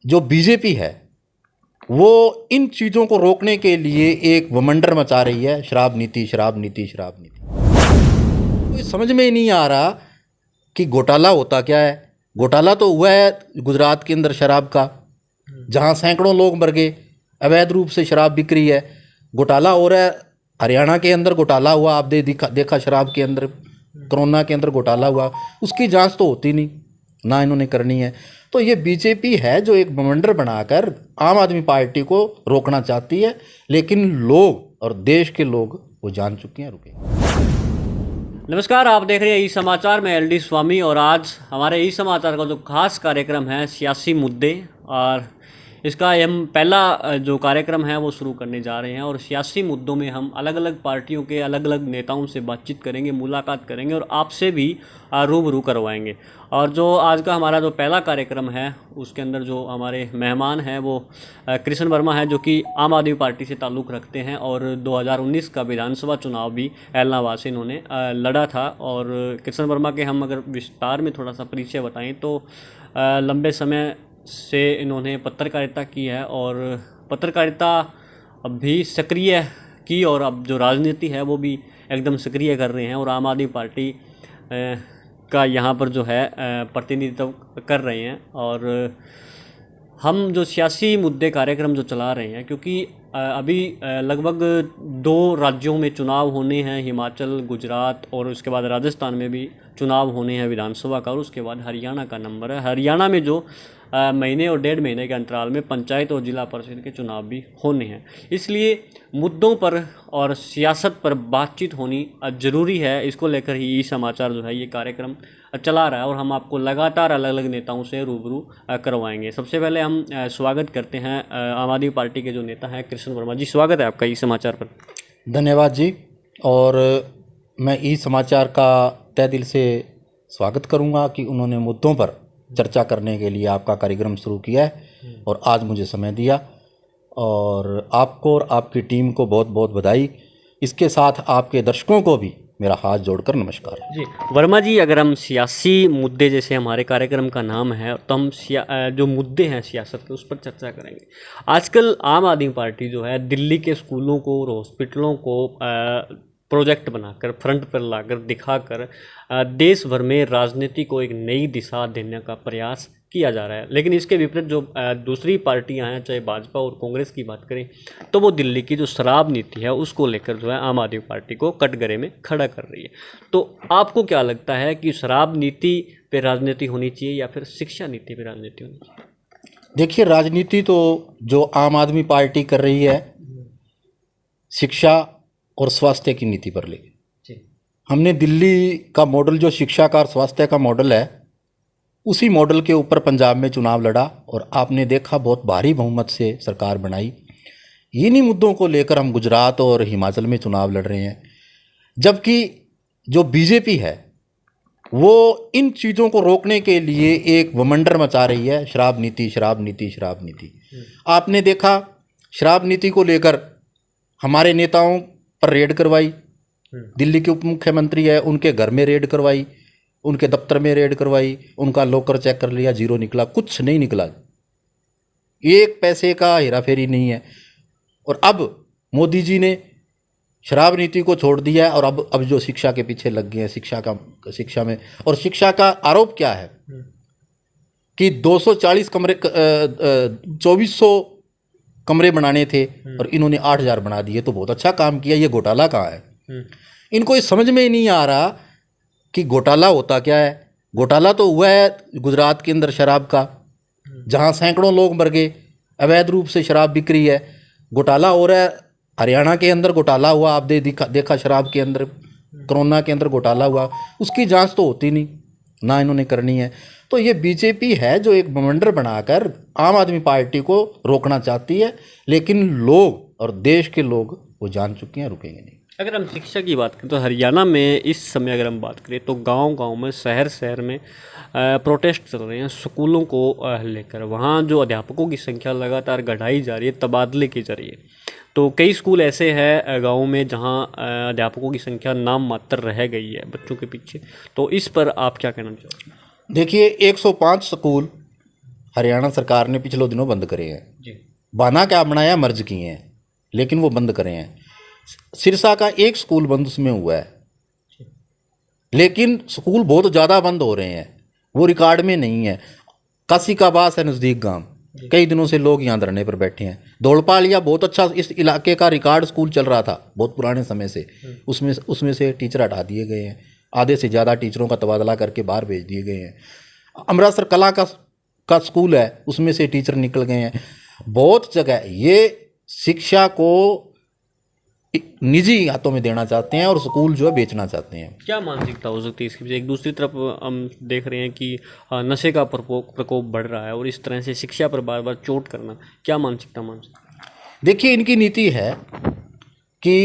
जो बीजेपी है वो इन चीज़ों को रोकने के लिए एक वमंडर मचा रही है, शराब नीति शराब नीति शराब नीति। तो समझ में ही नहीं आ रहा कि घोटाला होता क्या है। घोटाला तो हुआ है गुजरात के अंदर शराब का, जहां सैकड़ों लोग मर गए, अवैध रूप से शराब बिक रही है। घोटाला हो रहा है हरियाणा के अंदर, घोटाला हुआ, आप देखा शराब के अंदर, कोरोना के अंदर घोटाला हुआ, उसकी जांच तो होती नहीं, ना इन्होंने करनी है। तो ये बीजेपी है जो एक बवंडर बनाकर आम आदमी पार्टी को रोकना चाहती है, लेकिन लोग और देश के लोग वो जान चुके हैं, रुके। नमस्कार, आप देख रहे हैं ई समाचार में एलडी स्वामी। और आज हमारे ई समाचार का जो खास कार्यक्रम है सियासी मुद्दे, और इसका हम पहला जो कार्यक्रम है वो शुरू करने जा रहे हैं। और सियासी मुद्दों में हम अलग अलग पार्टियों के अलग अलग नेताओं से बातचीत करेंगे, मुलाकात करेंगे और आपसे भी रूबरू करवाएंगे। और जो आज का हमारा जो पहला कार्यक्रम है उसके अंदर जो हमारे मेहमान हैं वो कृष्ण वर्मा है, जो कि आम आदमी पार्टी से ताल्लुक़ रखते हैं और 2019 का विधानसभा चुनाव भी एलनाबाद से इन्होंने लड़ा था। और कृष्ण वर्मा के हम अगर विस्तार में थोड़ा सा परिचय बताएं तो लंबे समय से इन्होंने पत्रकारिता की है और पत्रकारिता अब भी सक्रिय की, और अब जो राजनीति है वो भी एकदम सक्रिय कर रहे हैं और आम आदमी पार्टी का यहाँ पर जो है प्रतिनिधित्व कर रहे हैं। और हम जो सियासी मुद्दे कार्यक्रम जो चला रहे हैं, क्योंकि अभी लगभग 2 राज्यों में चुनाव होने हैं, हिमाचल, गुजरात और उसके बाद राजस्थान में भी चुनाव होने हैं विधानसभा का, और उसके बाद हरियाणा का नंबर है। हरियाणा में जो महीने और 1.5 महीने के अंतराल में पंचायत और जिला परिषद के चुनाव भी होने हैं। इसलिए मुद्दों पर और सियासत पर बातचीत होनी ज़रूरी है। इसको लेकर ही ई समाचार जो है ये कार्यक्रम चला रहा है और हम आपको लगातार अलग अलग नेताओं से रूबरू करवाएंगे। सबसे पहले हम स्वागत करते हैं आम आदमी पार्टी के जो नेता हैं कृष्ण वर्मा जी। स्वागत है आपका ई समाचार पर। धन्यवाद जी। और मैं ई समाचार का तहे दिल से स्वागत करूंगा कि उन्होंने मुद्दों पर चर्चा करने के लिए आपका कार्यक्रम शुरू किया है और आज मुझे समय दिया, और आपको और आपकी टीम को बहुत बहुत बधाई। इसके साथ आपके दर्शकों को भी मेरा हाथ जोड़कर नमस्कार जी। वर्मा जी, अगर हम सियासी मुद्दे, जैसे हमारे कार्यक्रम का नाम है, तो हम जो मुद्दे हैं सियासत के उस पर चर्चा करेंगे। आजकल आम आदमी पार्टी जो है दिल्ली के स्कूलों को और हॉस्पिटलों को प्रोजेक्ट बनाकर फ्रंट पर लाकर दिखाकर देश भर में राजनीति को एक नई दिशा देने का प्रयास किया जा रहा है। लेकिन इसके विपरीत जो दूसरी पार्टियां हैं, चाहे भाजपा और कांग्रेस की बात करें, तो वो दिल्ली की जो शराब नीति है उसको लेकर जो है आम आदमी पार्टी को कटघरे में खड़ा कर रही है। तो आपको क्या लगता है कि शराब नीति पे राजनीति होनी चाहिए या फिर शिक्षा नीति पे राजनीति होनी चाहिए? देखिए, राजनीति तो जो आम आदमी पार्टी कर रही है शिक्षा और स्वास्थ्य की नीति पर लेके। हमने दिल्ली का मॉडल, जो शिक्षा का और स्वास्थ्य का मॉडल है, उसी मॉडल के ऊपर पंजाब में चुनाव लड़ा और आपने देखा बहुत भारी बहुमत से सरकार बनाई। इन्हीं मुद्दों को लेकर हम गुजरात और हिमाचल में चुनाव लड़ रहे हैं, जबकि जो बीजेपी है वो इन चीज़ों को रोकने के लिए एक वमंडर मचा रही है, शराब नीति शराब नीति शराब नीति। आपने देखा शराब नीति को लेकर हमारे नेताओं पर रेड करवाई, दिल्ली के उप मुख्यमंत्री है उनके घर में रेड करवाई, उनके दफ्तर में रेड करवाई, उनका लॉकर चेक कर लिया, जीरो निकला, कुछ नहीं निकला, एक पैसे का हेराफेरी नहीं है। और अब मोदी जी ने शराब नीति को छोड़ दिया है और अब जो शिक्षा के पीछे लग गए हैं, शिक्षा में। और शिक्षा का आरोप क्या है कि 240 कमरे 2400 कमरे बनाने थे और इन्होंने 8000 बना दिए। तो बहुत अच्छा काम किया, ये घोटाला कहाँ है? इनको ये समझ में ही नहीं आ रहा कि घोटाला होता क्या है। घोटाला तो हुआ है गुजरात के अंदर शराब का, जहां सैकड़ों लोग मर गए, अवैध रूप से शराब बिक रही है। घोटाला हो रहा है हरियाणा के अंदर, घोटाला हुआ, आप देखा शराब के अंदर, कोरोना के अंदर घोटाला हुआ, उसकी जांच तो होती नहीं, ना इन्होंने करनी है। तो ये बीजेपी है जो एक बवंडर बनाकर आम आदमी पार्टी को रोकना चाहती है, लेकिन लोग और देश के लोग वो जान चुके हैं, रुकेंगे नहीं। अगर हम शिक्षा की बात करें तो हरियाणा में इस समय अगर हम बात करें तो गांव-गांव में, शहर में प्रोटेस्ट चल रहे हैं स्कूलों को लेकर। वहाँ जो अध्यापकों की संख्या लगातार घटाई जा रही है तबादले के जरिए। तो कई स्कूल ऐसे हैं गाँव में जहाँ अध्यापकों की संख्या नाम मात्र रह गई है बच्चों के पीछे। तो इस पर आप क्या कहना चाहोगे? देखिए, 105 स्कूल हरियाणा सरकार ने पिछले दिनों बंद करे हैं। जी बहाना क्या बनाया, मर्ज किए हैं, लेकिन वो बंद करे हैं। सिरसा का एक स्कूल बंद उसमें हुआ है, लेकिन स्कूल बहुत ज़्यादा बंद हो रहे हैं, वो रिकॉर्ड में नहीं है। काशी का बास है नज़दीक गांव, कई दिनों से लोग यहाँ धरने पर बैठे हैं। दौड़पालिया बहुत अच्छा इस इलाके का रिकॉर्ड स्कूल चल रहा था बहुत पुराने समय से, उसमें से टीचर हटा दिए गए हैं, आधे से ज़्यादा टीचरों का तबादला करके बाहर भेज दिए गए हैं। अमृतसर कला का स्कूल है, उसमें से टीचर निकल गए हैं। बहुत जगह ये शिक्षा को निजी हाथों में देना चाहते हैं और स्कूल जो है बेचना चाहते हैं। क्या मानसिकता हो सकती है इसकी? एक दूसरी तरफ हम देख रहे हैं कि नशे का प्रकोप बढ़ रहा है और इस तरह से शिक्षा पर बार बार चोट करना, क्या मानसिकता मान सकते हैं? देखिए, इनकी नीति है कि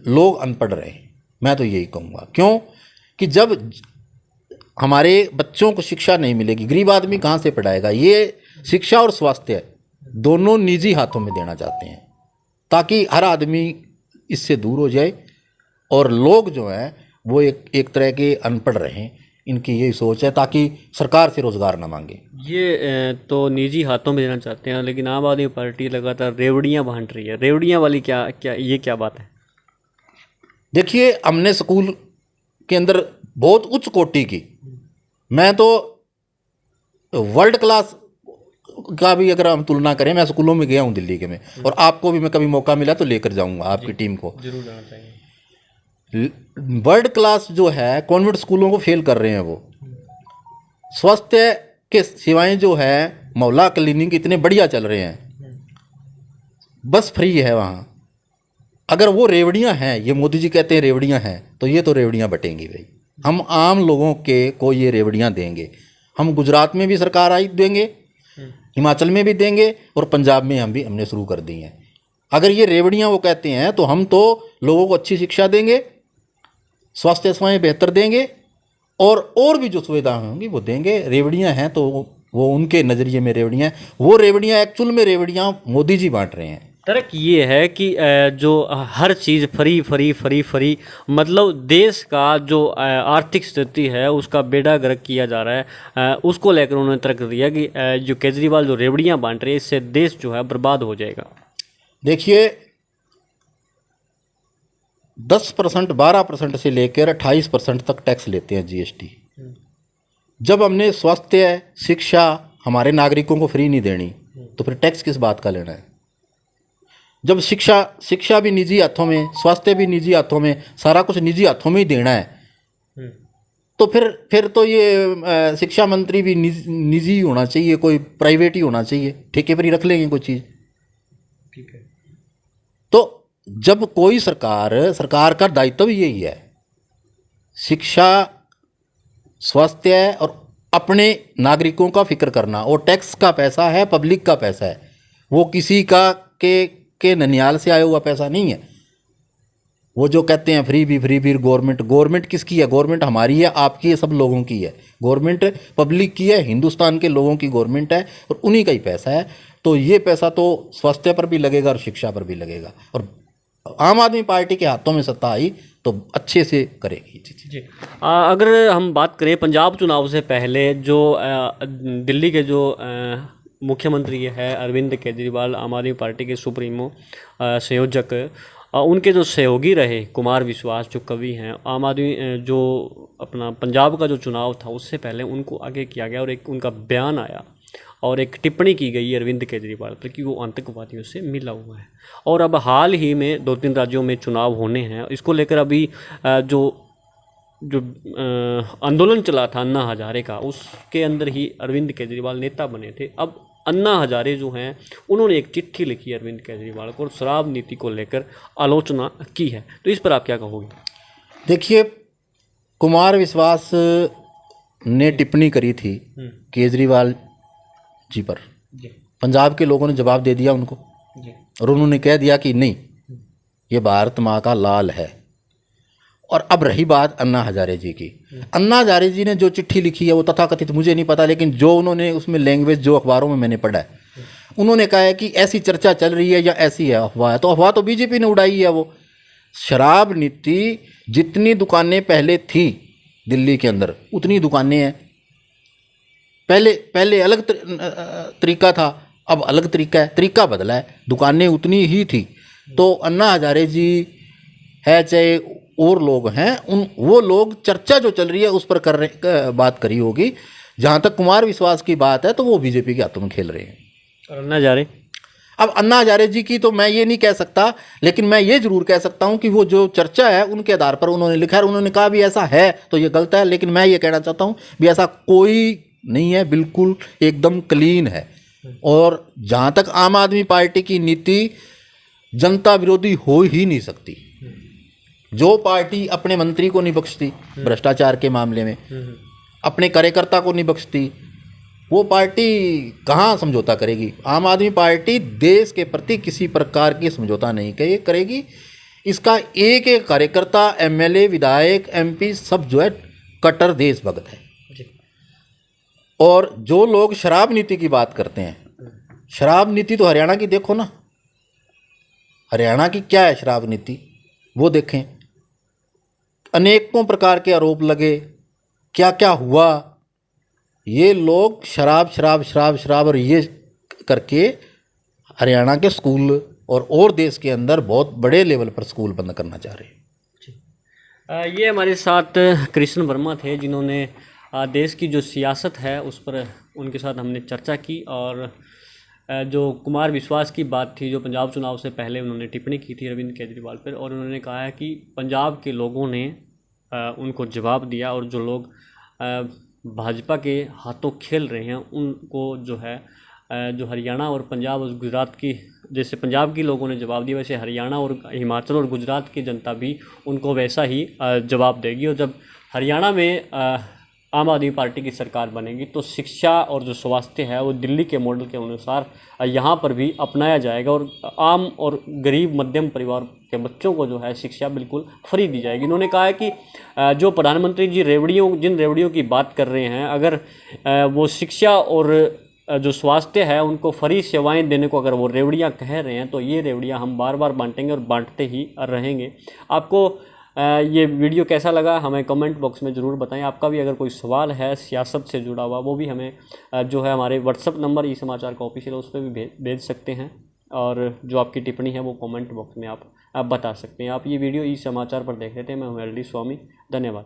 लोग अनपढ़ रहे, मैं तो यही कहूँगा। क्यों कि जब हमारे बच्चों को शिक्षा नहीं मिलेगी, गरीब आदमी कहाँ से पढ़ाएगा? ये शिक्षा और स्वास्थ्य दोनों निजी हाथों में देना चाहते हैं ताकि हर आदमी इससे दूर हो जाए और लोग जो हैं वो एक तरह के अनपढ़ रहें। इनकी यही सोच है ताकि सरकार से रोज़गार ना मांगे। ये तो निजी हाथों में देना चाहते हैं, लेकिन आम आदमी पार्टी लगातार रेवड़ियाँ बांट रही है। रेवड़ियाँ वाली क्या बात है? देखिए, हमने स्कूल के अंदर बहुत उच्च कोटि की, मैं तो वर्ल्ड क्लास का भी अगर हम तुलना करें, मैं स्कूलों में गया हूँ दिल्ली के में, और आपको भी मैं कभी मौका मिला तो लेकर जाऊंगा आपकी टीम को। जरूर जाना चाहिए। वर्ल्ड क्लास जो है कॉन्वेंट स्कूलों को फेल कर रहे हैं। वो स्वास्थ्य के सेवाएं जो है, मोहल्ला क्लिनिक इतने बढ़िया चल रहे हैं, बस फ्री है वहाँ। अगर वो रेवड़ियाँ हैं, ये मोदी जी कहते हैं रेवड़ियाँ हैं, तो ये तो रेवड़ियाँ बटेंगी भाई। हम आम लोगों के को ये रेवड़ियाँ देंगे। हम गुजरात में भी सरकार आई देंगे, हिमाचल में भी देंगे, और पंजाब में हमने शुरू कर दी हैं। अगर ये रेवड़ियाँ वो कहते हैं तो हम तो लोगों को अच्छी शिक्षा देंगे, स्वास्थ्य सेवाएं बेहतर देंगे, और भी जो सुविधाएं होंगी वो देंगे। रेवड़ियाँ हैं तो वो उनके नज़रिए में रेवड़ियाँ हैं। वो रेवड़ियाँ एक्चुअल में रेवड़ियाँ मोदी जी बांट रहे हैं। तर्क ये है कि जो हर चीज़ फ्री मतलब देश का जो आर्थिक स्थिति है उसका बेड़ा गर्क किया जा रहा है। उसको लेकर उन्होंने तर्क दिया कि जो केजरीवाल जो रेवड़ियाँ बांट रहे हैं, इससे देश जो है बर्बाद हो जाएगा। देखिए, 10% 12% से लेकर 28% तक टैक्स लेते हैं जीएसटी। जब हमने स्वास्थ्य शिक्षा हमारे नागरिकों को फ्री नहीं देनी तो फिर टैक्स किस बात का लेना है? जब शिक्षा भी निजी हाथों में, स्वास्थ्य भी निजी हाथों में, सारा कुछ निजी हाथों में ही देना है, तो फिर तो ये शिक्षा मंत्री भी निजी होना चाहिए, कोई प्राइवेट ही होना चाहिए, ठेके पर ही रख लेंगे कोई चीज़। ठीक है। तो जब कोई सरकार का दायित्व भी यही है, शिक्षा स्वास्थ्य और अपने नागरिकों का फिक्र करना। और टैक्स का पैसा है, पब्लिक का पैसा है, वो किसी का के ननियाल से आया हुआ पैसा नहीं है। वो जो कहते हैं फ्री भी गवर्नमेंट किसकी है? गवर्नमेंट हमारी है, आपकी है, सब लोगों की है। गवर्नमेंट पब्लिक की है, हिंदुस्तान के लोगों की गवर्नमेंट है, और उन्हीं का ही पैसा है। तो ये पैसा तो स्वास्थ्य पर भी लगेगा और शिक्षा पर भी लगेगा, और आम आदमी पार्टी के हाथों में सत्ता आई तो अच्छे से करेगी। जी अगर हम बात करें पंजाब चुनाव से पहले, जो दिल्ली के जो मुख्यमंत्री है अरविंद केजरीवाल, आम आदमी पार्टी के सुप्रीमो संयोजक, उनके जो सहयोगी रहे कुमार विश्वास जो कवि हैं, आम आदमी जो अपना पंजाब का जो चुनाव था उससे पहले उनको आगे किया गया और एक उनका बयान आया और एक टिप्पणी की गई अरविंद केजरीवाल पर कि वो आतंकवादियों से मिला हुआ है। और अब हाल ही में 2-3 राज्यों में चुनाव होने हैं, इसको लेकर अभी जो आंदोलन चला था अन्ना हजारे का, उसके अंदर ही अरविंद केजरीवाल नेता बने थे। अब अन्ना हजारे जो हैं उन्होंने एक चिट्ठी लिखी अरविंद केजरीवाल को और शराब नीति को लेकर आलोचना की है, तो इस पर आप क्या कहोगे? देखिए, कुमार विश्वास ने टिप्पणी करी थी केजरीवाल जी पर, पंजाब के लोगों ने जवाब दे दिया उनको, और उन्होंने कह दिया कि नहीं, ये भारत माँ का लाल है। और अब रही बात अन्ना हजारे जी की, अन्ना हजारे जी ने जो चिट्ठी लिखी है वो तथाकथित मुझे नहीं पता, लेकिन जो उन्होंने उसमें लैंग्वेज जो अखबारों में मैंने पढ़ा है, उन्होंने कहा है कि ऐसी चर्चा चल रही है या ऐसी है अफवाह है। तो अफवाह तो बीजेपी ने उड़ाई है। वो शराब नीति, जितनी दुकानें पहले थी दिल्ली के अंदर उतनी दुकानें हैं, पहले पहले अलग तरीका था, अब अलग तरीका है, तरीका बदला है, दुकानें उतनी ही थी। तो अन्ना हजारे जी है चाहे और लोग हैं, वो लोग चर्चा जो चल रही है उस पर बात करी होगी। जहाँ तक कुमार विश्वास की बात है तो वो बीजेपी के हाथों में खेल रहे हैं। और अन्ना हजारे, अब अन्ना हजारे जी की तो मैं ये नहीं कह सकता, लेकिन मैं ये जरूर कह सकता हूँ कि वो जो चर्चा है उनके आधार पर उन्होंने लिखा है, उन्होंने कहा भी ऐसा है तो ये गलत है, लेकिन मैं ये कहना चाहता हूँ भी ऐसा कोई नहीं है, बिल्कुल एकदम क्लीन है। और जहाँ तक आम आदमी पार्टी की नीति जनता विरोधी हो ही नहीं सकती। जो पार्टी अपने मंत्री को नहीं बख्शती भ्रष्टाचार के मामले में, अपने कार्यकर्ता को नहीं बख्शती, वो पार्टी कहाँ समझौता करेगी। आम आदमी पार्टी देश के प्रति किसी प्रकार की समझौता नहीं करेगी। इसका एक एक कार्यकर्ता, एमएलए, विधायक, एमपी सब जो है कट्टर देशभक्त है। और जो लोग शराब नीति की बात करते हैं, शराब नीति तो हरियाणा की देखो ना, हरियाणा की क्या है शराब नीति वो देखें। अनेकों प्रकार के आरोप लगे, क्या क्या हुआ। ये लोग शराब शराब शराब शराब और ये करके हरियाणा के स्कूल और देश के अंदर बहुत बड़े लेवल पर स्कूल बंद करना चाह रहे हैं। ये हमारे साथ कृष्ण वर्मा थे, जिन्होंने देश की जो सियासत है उस पर उनके साथ हमने चर्चा की। और जो कुमार विश्वास की बात थी, जो पंजाब चुनाव से पहले उन्होंने टिप्पणी की थी अरविंद केजरीवाल पर, और उन्होंने कहा है कि पंजाब के लोगों ने उनको जवाब दिया, और जो लोग भाजपा के हाथों खेल रहे हैं उनको जो है जो हरियाणा और पंजाब और गुजरात की, जैसे पंजाब के लोगों ने जवाब दिया, वैसे हरियाणा और हिमाचल और गुजरात की जनता भी उनको वैसा ही जवाब देगी। और जब हरियाणा में आम आदमी पार्टी की सरकार बनेगी तो शिक्षा और जो स्वास्थ्य है वो दिल्ली के मॉडल के अनुसार यहाँ पर भी अपनाया जाएगा, और आम और गरीब मध्यम परिवार के बच्चों को जो है शिक्षा बिल्कुल फ्री दी जाएगी। इन्होंने कहा है कि जो प्रधानमंत्री जी जिन रेवड़ियों की बात कर रहे हैं, अगर वो शिक्षा और जो स्वास्थ्य है उनको फ्री सेवाएं देने को अगर वो रेवड़ियाँ कह रहे हैं, तो ये रेवड़ियाँ हम बार बार बांटेंगे और बांटते ही रहेंगे। आपको ये वीडियो कैसा लगा हमें कमेंट बॉक्स में ज़रूर बताएं। आपका भी अगर कोई सवाल है सियासत से जुड़ा हुआ, वो भी हमें जो है हमारे व्हाट्सअप नंबर ई समाचार का ऑफिशियल है उस पर भी भेज सकते हैं। और जो आपकी टिप्पणी है वो कमेंट बॉक्स में आप बता सकते हैं। आप ये वीडियो ई समाचार पर देख रहे थे, मैं हूं एलडी स्वामी। धन्यवाद।